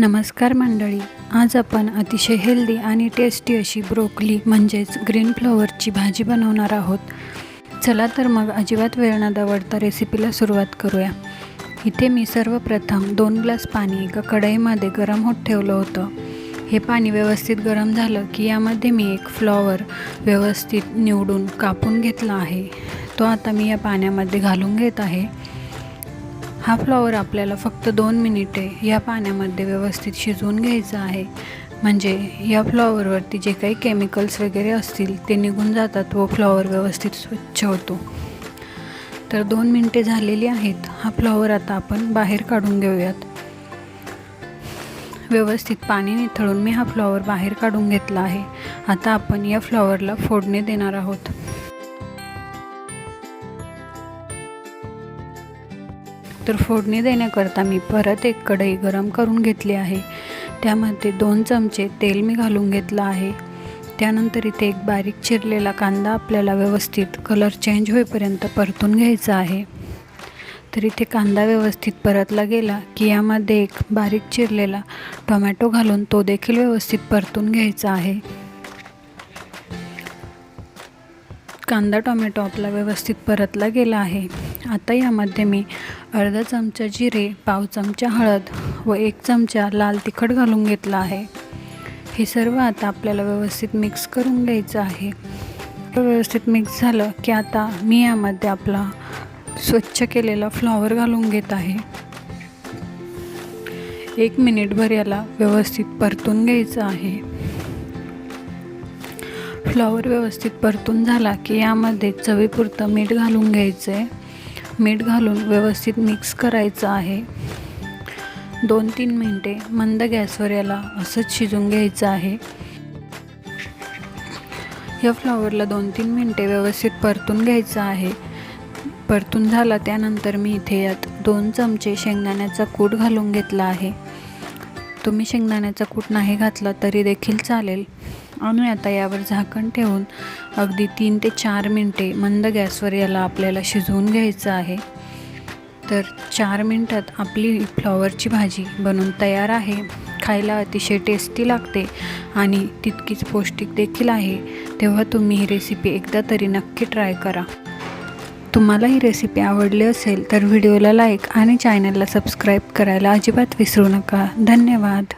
नमस्कार मंडळी, आज आपण अतिशय हेल्दी आणि टेस्टी अशी ब्रोकली म्हणजेच ग्रीन फ्लॉवरची भाजी बनवणार आहोत। चला तर मग अजिबात वेळ न दवडता रेसिपीला सुरुवात करूया। इथे मी सर्वप्रथम 2 ग्लास पाणी एका कढईमध्ये गरम होत ठेवलं होतं। हे पाणी व्यवस्थित गरम झालं की यामध्ये मी एक फ्लॉवर व्यवस्थित निवडून कापून घेतला आहे। तो आता मी या पाण्यामध्ये घालून घेत आहे। हा फ्लॉवर आपल्याला फक्त 2 मिनिटे या पाण्यामध्ये व्यवस्थित शिजवून घ्यायचा आहे, म्हणजे या फ्लॉवरवरती जे काही केमिकल्स वगैरे असतील ते निघून जातात व फ्लॉवर व्यवस्थित स्वच्छ होतो। तर 2 मिनिटे झालेली आहेत। हा फ्लॉवर आता आपण बाहेर काढून घेऊयात। व्यवस्थित पाणी निथळून मी हा फ्लॉवर बाहेर काढून घेतला आहे। आता आपण या फ्लॉवरला फोडणी देणार आहोत। तर फोडणी देण्याकरता मी परत एक कढई गरम करून घेतली आहे। त्यामध्ये 2 चमचे तेल मी घालून घेतलं आहे। त्यानंतर इथे एक बारीक चिरलेला कांदा आपल्याला व्यवस्थित कलर चेंज होईपर्यंत परतून घ्यायचा आहे। तर इथे कांदा व्यवस्थित परतला गेला की यामध्ये एक बारीक चिरलेला टोमॅटो घालून तो देखील व्यवस्थित परतून घ्यायचा आहे। कांदा टोमॅटो आपला व्यवस्थित परतला गेला आहे। आता यामध्ये मी अर्धा चमचा जिरे, पाव चमचा हळद व 1 चमचा लाल तिखट घालून घेतला आहे। हे सर्व आता आपल्याला व्यवस्थित मिक्स करून घ्यायचं आहे। व्यवस्थित मिक्स झालं की आता मी यामध्ये आपला स्वच्छ केलेला फ्लॉवर घालून घेत आहे। 1 मिनिटभर याला व्यवस्थित परतून घ्यायचं आहे। फ्लॉवर व्यवस्थित परतून झाला की यामध्ये चवीपुरतं मीठ घालून घ्यायचं आहे। मीठ घालून व्यवस्थित मिक्स करायचं आहे। 2-3 मिनिटे मंद गॅसवर याला असंच शिजून घ्यायचं आहे। या फ्लॉवरला 2-3 मिनिटे व्यवस्थित परतून घ्यायचं आहे। परतून झाला त्यानंतर मी इथे यात 2 चमचे शेंगदाण्याचा कूट घालून घेतला आहे। तुम्ही शेंगदाण्याचा कूट नाही घातला तरी देखील चालेल। आणि आता यावर झाकण ठेवून अगदी 3 ते 4 मिनिटे मंद गॅसवर याला आपल्याला शिजवून घ्यायचं आहे। तर 4 मिनिटात आपली फ्लॉवरची भाजी बनून तयार आहे। खायला अतिशय टेस्टी लागते आणि तितकीच पौष्टिक देखील आहे। तेव्हा तुम्ही ही रेसिपी एकदा तरी नक्की ट्राय करा। तुम्हाला ही रेसिपी आवडली असेल तर व्हिडिओला लाईक आणि चॅनलला सबस्क्राईब करायला अजिबात विसरू नका। धन्यवाद।